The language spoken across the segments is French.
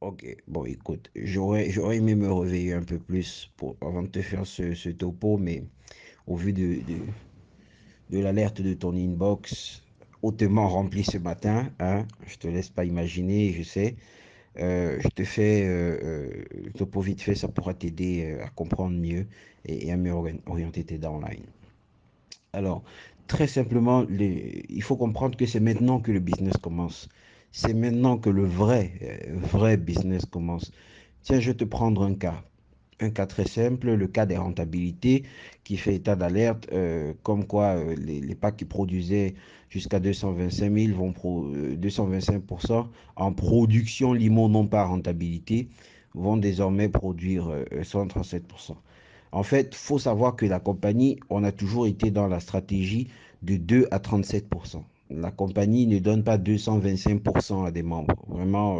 Ok, bon, écoute, j'aurais aimé me réveiller un peu plus avant de te faire ce topo, mais au vu de l'alerte de ton inbox hautement remplie ce matin, hein, je te laisse pas imaginer, je sais. Je te fais le topo vite fait, ça pourra t'aider à comprendre mieux et à mieux orienter tes downlines. Alors, très simplement, il faut comprendre que c'est maintenant que le business commence. C'est maintenant que le vrai business commence. Tiens, je vais te prendre un cas. Un cas très simple, le cas des rentabilités qui fait état d'alerte, comme quoi les packs qui produisaient jusqu'à 225 000 225% en production limo, non pas rentabilité, vont désormais produire 137%. En fait, il faut savoir que la compagnie, on a toujours été dans la stratégie de 2 à 37%. La compagnie ne donne pas 225% à des membres. Vraiment,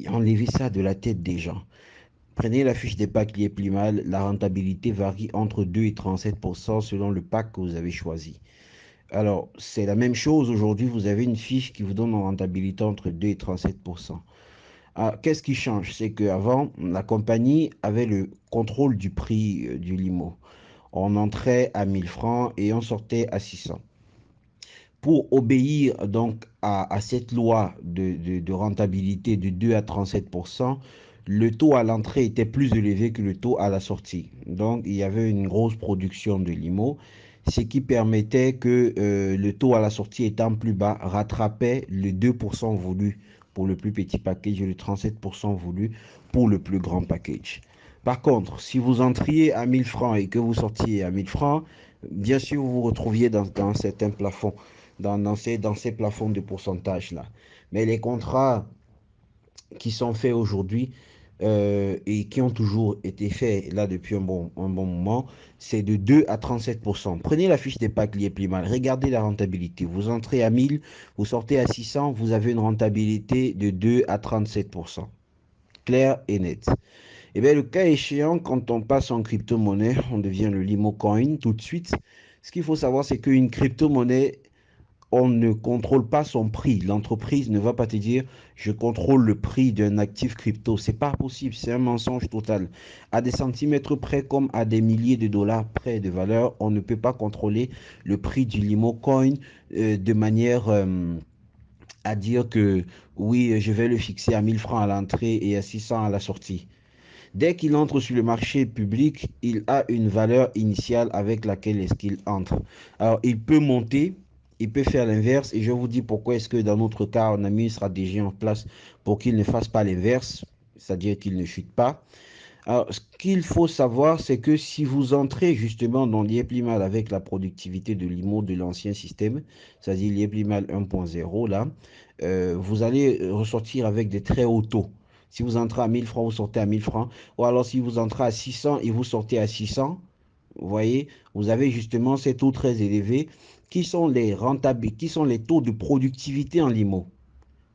enlevez ça de la tête des gens. Prenez la fiche des packs liés plus mal, la rentabilité varie entre 2 et 37% selon le pack que vous avez choisi. Alors, c'est la même chose aujourd'hui, vous avez une fiche qui vous donne une rentabilité entre 2 et 37%. Ah, qu'est-ce qui change? C'est qu'avant, la compagnie avait le contrôle du prix du limo. On entrait à 1000 francs et on sortait à 600. Pour obéir donc à cette loi de rentabilité de 2 à 37%, le taux à l'entrée était plus élevé que le taux à la sortie. Donc, il y avait une grosse production de limo, ce qui permettait que le taux à la sortie étant plus bas rattrapait le 2% voulu pour le plus petit package et le 37% voulu pour le plus grand package. Par contre, si vous entriez à 1000 francs et que vous sortiez à 1000 francs, bien sûr, vous vous retrouviez dans certains plafonds, dans ces plafonds de pourcentage-là. Mais les contrats qui sont faits aujourd'hui et qui ont toujours été faits là depuis un bon moment, c'est de 2 à 37%. Prenez la fiche des packs liés plus mal, regardez la rentabilité. Vous entrez à 1000, vous sortez à 600, vous avez une rentabilité de 2 à 37%. Clair et net. Et bien, le cas échéant, quand on passe en crypto-monnaie, on devient le limo coin tout de suite. Ce qu'il faut savoir, c'est qu'une crypto-monnaie, on ne contrôle pas son prix. L'entreprise ne va pas te dire, je contrôle le prix d'un actif crypto. C'est pas possible, c'est un mensonge total. À des centimètres près, comme à des milliers de dollars près de valeur, on ne peut pas contrôler le prix du limo coin de manière à dire que oui, je vais le fixer à 1000 francs à l'entrée et à 600 à la sortie. Dès qu'il entre sur le marché public, il a une valeur initiale avec laquelle est-ce qu'il entre. Alors, il peut monter, il peut faire l'inverse, et je vous dis pourquoi est-ce que dans notre cas, on a mis une stratégie en place pour qu'il ne fasse pas l'inverse, c'est-à-dire qu'il ne chute pas. Alors, ce qu'il faut savoir, c'est que si vous entrez justement dans l'IEPLIMAL avec la productivité de l'IMO de l'ancien système, c'est-à-dire l'IEPLIMAL 1.0, là, vous allez ressortir avec des très hauts taux. Si vous entrez à 1000 francs, vous sortez à 1000 francs. Ou alors si vous entrez à 600 et vous sortez à 600, vous voyez, vous avez justement ces taux très élevés qui sont les rentables, qui sont les taux de productivité en limo,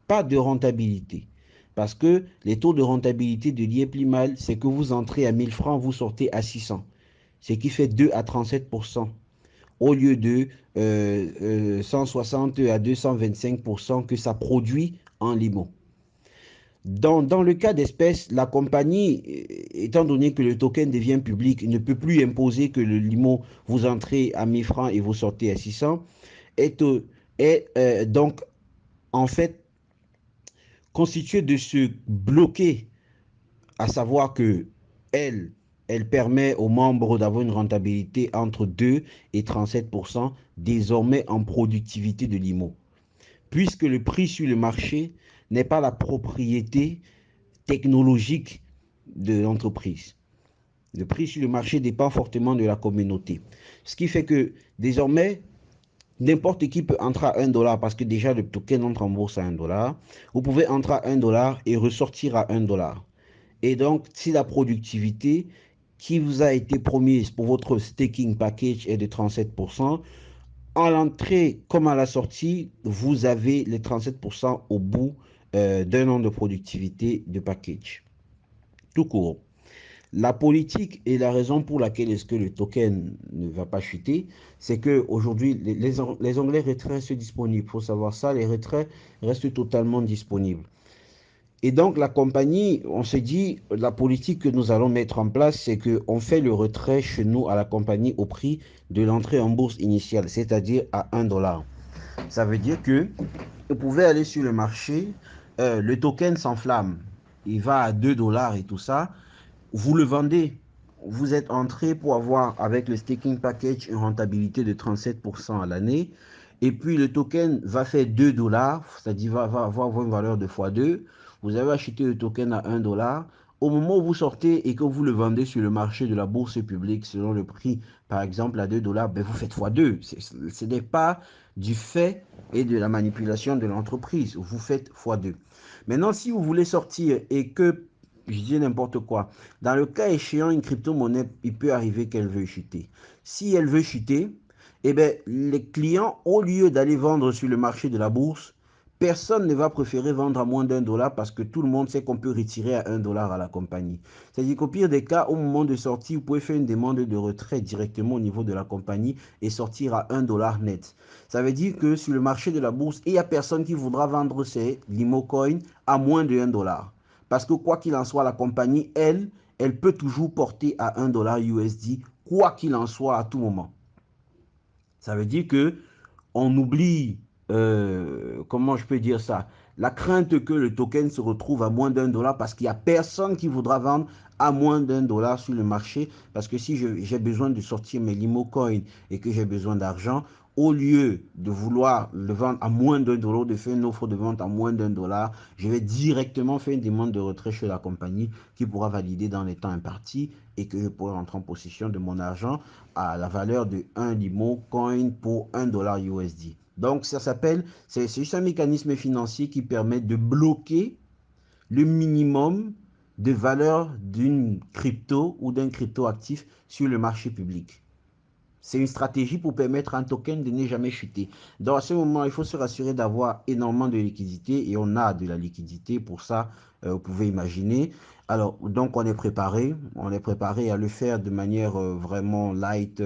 pas de rentabilité. Parce que les taux de rentabilité de l'IEPLIMAL, c'est que vous entrez à 1000 francs, vous sortez à 600, ce qui fait 2 à 37%, au lieu de 160 à 225% que ça produit en limo. Dans le cas d'espèce, la compagnie, étant donné que le token devient public, ne peut plus imposer que le limo, vous entrez à 1000 francs et vous sortez à 600, est, donc en fait constitué de se bloquer, à savoir que elle, elle permet aux membres d'avoir une rentabilité entre 2 et 37% désormais en productivité de l'IMO, puisque le prix sur le marché n'est pas la propriété technologique de l'entreprise. Le prix sur le marché dépend fortement de la communauté. Ce qui fait que désormais, n'importe qui peut entrer à 1 dollar parce que déjà le token entre en bourse à 1 dollar. Vous pouvez entrer à 1 dollar et ressortir à 1 dollar. Et donc, si la productivité qui vous a été promise pour votre staking package est de 37%, à l'entrée comme à la sortie, vous avez les 37% au bout d'un an de productivité de package. Tout court. La politique et la raison pour laquelle est-ce que le token ne va pas chuter, c'est que aujourd'hui les onglets retraits restent disponibles. Il faut savoir ça, les retraits restent totalement disponibles. Et donc, la compagnie, on s'est dit, la politique que nous allons mettre en place, c'est qu'on fait le retrait chez nous à la compagnie au prix de l'entrée en bourse initiale, c'est-à-dire à 1 $. Ça veut dire que vous pouvez aller sur le marché, le token s'enflamme, il va à 2 $ et tout ça, vous le vendez, vous êtes entré pour avoir avec le staking package une rentabilité de 37% à l'année, et puis le token va faire 2 $, c'est-à-dire va avoir une valeur de x2, vous avez acheté le token à 1 $, au moment où vous sortez et que vous le vendez sur le marché de la bourse publique selon le prix, par exemple à 2 $, ben vous faites x2. Ce n'est pas du fait et de la manipulation de l'entreprise, vous faites x2. Maintenant, si vous voulez sortir et que, je dis n'importe quoi, dans le cas échéant, une crypto-monnaie, il peut arriver qu'elle veut chuter. Si elle veut chuter, eh bien, les clients, au lieu d'aller vendre sur le marché de la bourse, personne ne va préférer vendre à moins d'1 $ parce que tout le monde sait qu'on peut retirer à 1 $ à la compagnie. C'est-à-dire qu'au pire des cas, au moment de sortie, vous pouvez faire une demande de retrait directement au niveau de la compagnie et sortir à 1 $ net. Ça veut dire que sur le marché de la bourse, il n'y a personne qui voudra vendre ses limo coins à moins de 1 $. Parce que quoi qu'il en soit, la compagnie, elle peut toujours porter à 1 $ USD, quoi qu'il en soit à tout moment. Ça veut dire que on oublie, comment je peux dire ça, la crainte que le token se retrouve à moins d'1 $ parce qu'il n'y a personne qui voudra vendre à moins d'1 $ sur le marché. Parce que si j'ai besoin de sortir mes limo coins et que j'ai besoin d'argent, au lieu de vouloir le vendre à moins d'1 $, de faire une offre de vente à moins d'1 $, je vais directement faire une demande de retrait chez la compagnie qui pourra valider dans les temps impartis et que je pourrai rentrer en possession de mon argent à la valeur de 1 limo coin pour 1 $ USD. Donc, ça s'appelle, c'est juste un mécanisme financier qui permet de bloquer le minimum de valeur d'une crypto ou d'un crypto-actif sur le marché public. C'est une stratégie pour permettre à un token de ne jamais chuter. Donc, à ce moment, il faut se rassurer d'avoir énormément de liquidité et on a de la liquidité. Pour ça, vous pouvez imaginer. Alors, donc, on est préparé à le faire de manière vraiment light.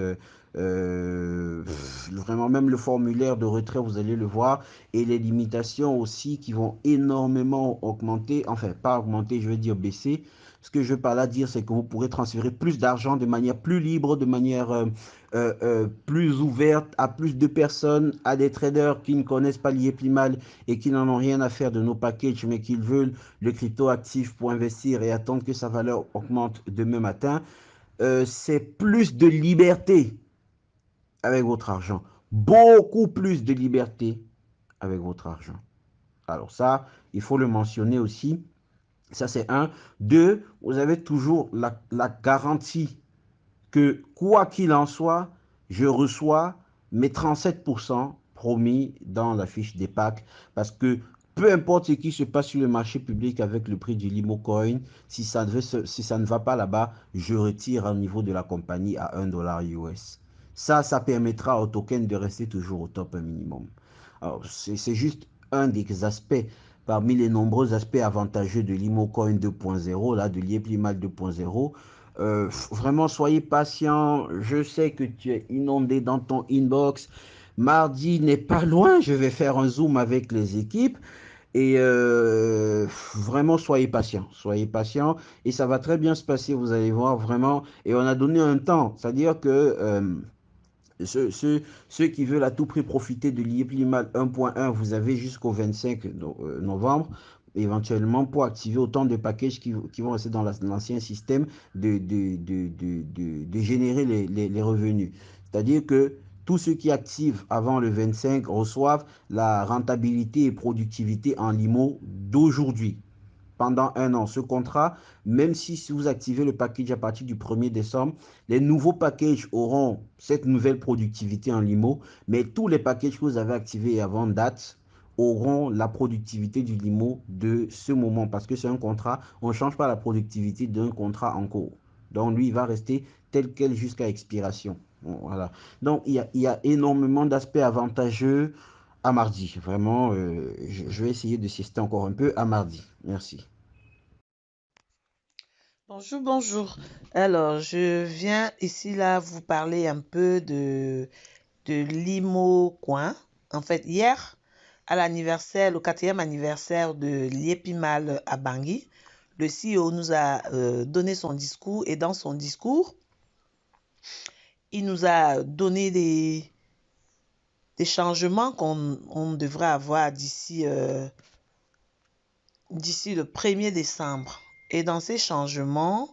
Vraiment, même le formulaire de retrait, vous allez le voir. Et les limitations aussi qui vont énormément augmenter. Enfin, pas augmenter, je veux dire baisser. Ce que je veux par là dire, c'est que vous pourrez transférer plus d'argent de manière plus libre, de manière plus ouverte à plus de personnes, à des traders qui ne connaissent pas l'IEPLIMAL et qui n'en ont rien à faire de nos packages, mais qui veulent le crypto actif pour investir et attendre que sa valeur augmente demain matin. C'est plus de liberté avec votre argent. Beaucoup plus de liberté avec votre argent. Alors ça, il faut le mentionner aussi. Ça, c'est un. Deux, vous avez toujours la garantie que quoi qu'il en soit, je reçois mes 37% promis dans la fiche des packs parce que peu importe ce qui se passe sur le marché public avec le prix du limo coin, si ça ne va pas là-bas, je retire au niveau de la compagnie à 1 $ US. Ça permettra au token de rester toujours au top minimum. Alors, c'est juste un des aspects parmi les nombreux aspects avantageux de l'ImoCoin 2.0, là, de l'IEPLIMAL 2.0. Vraiment, soyez patient. Je sais que tu es inondé dans ton inbox. Mardi n'est pas loin. Je vais faire un zoom avec les équipes. Et vraiment, soyez patient. Soyez patient. Et ça va très bien se passer. Vous allez voir vraiment. Et on a donné un temps. C'est-à-dire que ceux qui veulent à tout prix profiter de l'IEPLIMAL 1.1, vous avez jusqu'au 25 novembre éventuellement pour activer autant de packages qui vont rester dans l'ancien système de générer les revenus. C'est-à-dire que tous ceux qui activent avant le 25 reçoivent la rentabilité et productivité en limo d'aujourd'hui pendant un an. Ce contrat, même si vous activez le package à partir du 1er décembre, les nouveaux packages auront cette nouvelle productivité en limo, mais tous les packages que vous avez activés avant date auront la productivité du limo de ce moment parce que c'est un contrat, on ne change pas la productivité d'un contrat en cours. Donc lui, il va rester tel quel jusqu'à expiration. Bon, voilà. Donc il y a énormément d'aspects avantageux à mardi. Vraiment, je vais essayer de siester encore un peu à mardi. Merci. Bonjour, bonjour. Alors, je viens ici là vous parler un peu de l'IMO Coin. En fait, hier, à l'anniversaire, le 4e anniversaire de Liepimal à Bangui, le CEO nous a donné son discours et dans son discours, il nous a donné des changements qu'on devrait avoir d'ici le 1er décembre. Et dans ces changements,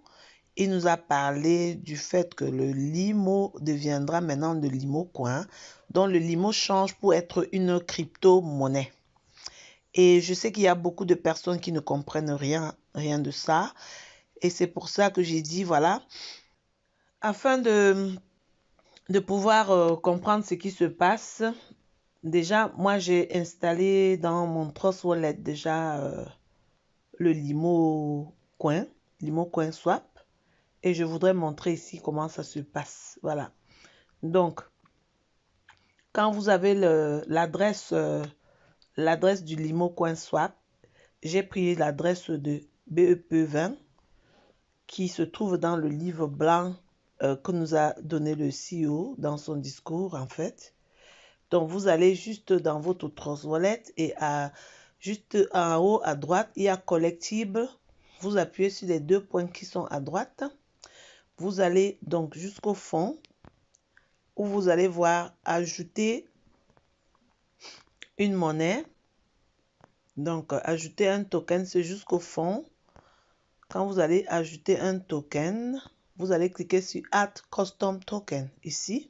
il nous a parlé du fait que le Limo deviendra maintenant le Limo Coin, dont le Limo change pour être une crypto-monnaie. Et je sais qu'il y a beaucoup de personnes qui ne comprennent rien de ça. Et c'est pour ça que j'ai dit, voilà, afin de pouvoir comprendre ce qui se passe, déjà, moi, j'ai installé dans mon Trust Wallet déjà le Limo Coin Swap. Et je voudrais montrer ici comment ça se passe. Voilà. Donc, quand vous avez l'adresse du Limo Coin Swap, j'ai pris l'adresse de BEP20 qui se trouve dans le livre blanc que nous a donné le CEO dans son discours, en fait. Donc, vous allez juste dans votre Trust Wallet et juste en haut à droite, il y a Collectible. Vous appuyez sur les 2 points qui sont à droite. Vous allez donc jusqu'au fond où vous allez voir ajouter une monnaie. Donc, ajouter un token, c'est jusqu'au fond. Quand vous allez ajouter un token, vous allez cliquer sur Add Custom Token ici.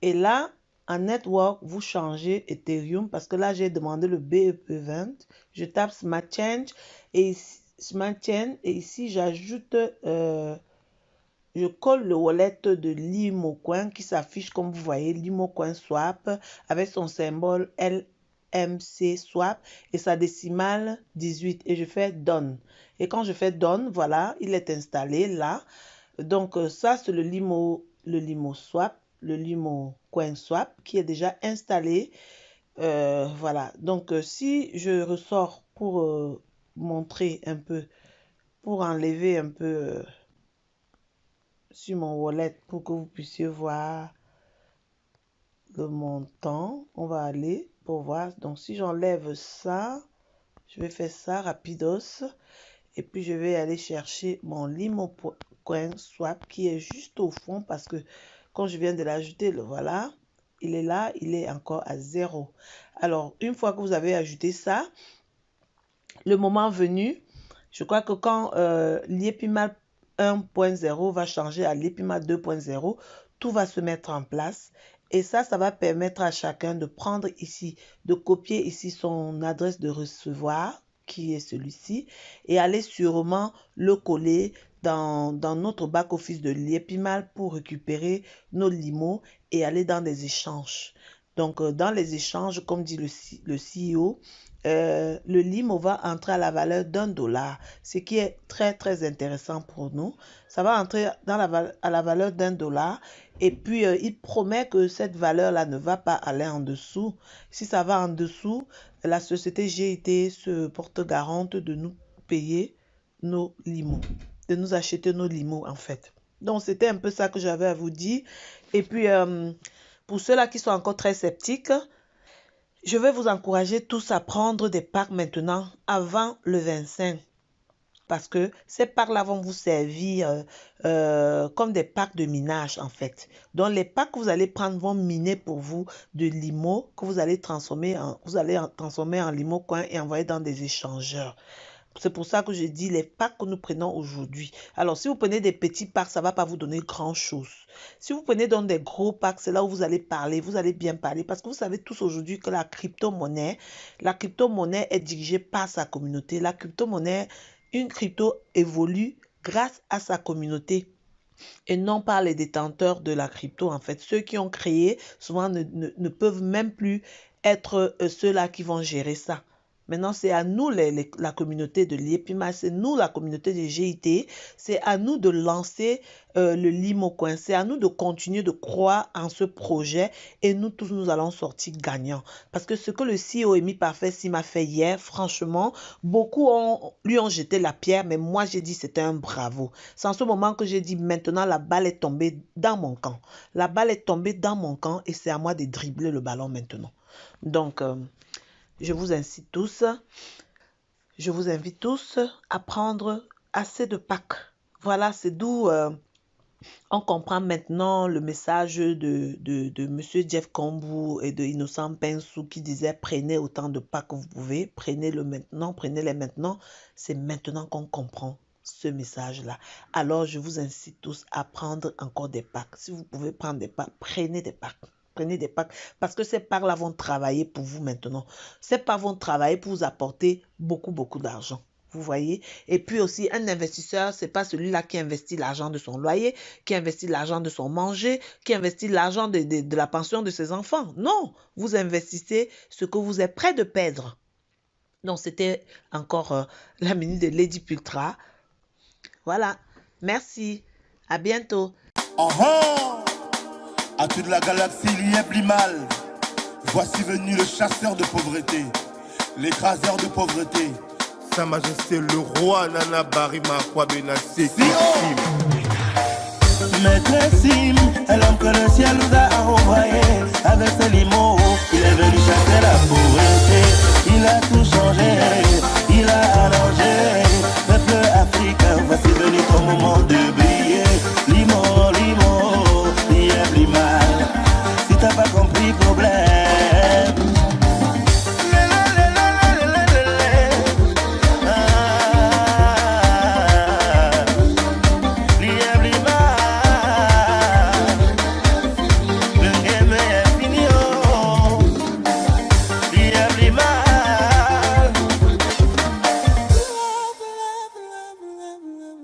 Et là, en Network, vous changez Ethereum parce que là, j'ai demandé le BEP20. Je tape Smart Change et ici, j'ajoute, je colle le wallet de Limocoin qui s'affiche comme vous voyez, Limocoin Swap avec son symbole LMC Swap et sa décimale 18 et je fais Done. Et quand je fais Done, voilà, il est installé là. Donc ça, c'est le Limo Swap, le Limocoin Swap qui est déjà installé. Voilà, donc si je ressors pour montrer un peu, pour enlever un peu sur mon wallet pour que vous puissiez voir le montant, on va aller pour voir. Donc si j'enlève ça, je vais faire ça rapidos et puis je vais aller chercher mon Limocoin Swap qui est juste au fond parce que quand je viens de l'ajouter, le voilà, il est là, il est encore à 0. Alors une fois que vous avez ajouté ça, le moment venu, je crois que quand Liepimal 1.0 va changer à Liepimal 2.0, tout va se mettre en place. Et ça va permettre à chacun de prendre ici, de copier ici son adresse de recevoir, qui est celui-ci, et aller sûrement le coller dans notre back-office de Liepimal pour récupérer nos limos et aller dans des échanges. Donc, dans les échanges, comme dit le CEO, le limo va entrer à la valeur $1, ce qui est très très intéressant pour nous. Ça va entrer à la valeur $1 et puis il promet que cette valeur-là ne va pas aller en dessous. Si ça va en dessous, la société GIT se porte garante de nous payer nos limos, de nous acheter nos limos en fait. Donc c'était un peu ça que j'avais à vous dire. Et puis pour ceux-là qui sont encore très sceptiques, je vais vous encourager tous à prendre des packs maintenant avant le 25 parce que ces packs-là vont vous servir comme des packs de minage en fait. Donc les packs que vous allez prendre vont miner pour vous de limo que vous allez transformer en limo coin et envoyer dans des échangeurs. C'est pour ça que je dis les packs que nous prenons aujourd'hui. Alors, si vous prenez des petits packs, ça ne va pas vous donner grand-chose. Si vous prenez donc des gros packs, c'est là où vous allez parler, vous allez bien parler. Parce que vous savez tous aujourd'hui que la crypto-monnaie est dirigée par sa communauté. La crypto-monnaie, une crypto évolue grâce à sa communauté et non par les détenteurs de la crypto. En fait, ceux qui ont créé, souvent ne peuvent même plus être ceux-là qui vont gérer ça. Maintenant, c'est à nous, la communauté de Liepimal, c'est nous, la communauté de GIT, c'est à nous de lancer le Limocoin, c'est à nous de continuer de croire en ce projet et nous tous, nous allons sortir gagnants. Parce que ce que le CEO Emi Parfait m'a fait hier, franchement, beaucoup lui ont jeté la pierre, mais moi, j'ai dit c'était un bravo. C'est en ce moment que j'ai dit maintenant, la balle est tombée dans mon camp. La balle est tombée dans mon camp et c'est à moi de dribbler le ballon maintenant. Donc, je vous incite tous, je vous invite tous à prendre assez de Pâques. Voilà, c'est d'où on comprend maintenant le message de Monsieur Jeff Kombou et de Innocent Pensou qui disait prenez autant de Pâques que vous pouvez, prenez-le maintenant, prenez-les maintenant. C'est maintenant qu'on comprend ce message-là. Alors, je vous incite tous à prendre encore des Pâques. Si vous pouvez prendre des Pâques, prenez des Pâques. Prenez des Pâques parce que ces Pâques-là vont travailler pour vous maintenant. Ces Pâques vont travailler pour vous apporter beaucoup, beaucoup d'argent. Vous voyez? Et puis aussi, un investisseur, c'est pas celui-là qui investit l'argent de son loyer, qui investit l'argent de son manger, qui investit l'argent de la pension de ses enfants. Non, vous investissez ce que vous êtes prêt de perdre. Donc, c'était encore la minute de Lady Pultra. Voilà. Merci. À bientôt. À toute la galaxie, il y a plus mal. Voici venu le chasseur de pauvreté, l'écraseur de pauvreté. Sa Majesté le roi Nana Barima Kwabena Seki. Maître Sim est l'homme que le ciel nous a envoyé. Avec ses limons, il est venu chasser la pauvreté. Il a tout changé, il a arrangé. Peuple africain, voici venu ton moment de briller. Limon, limon, il y a plus mal. Si t'as pas compris, problème.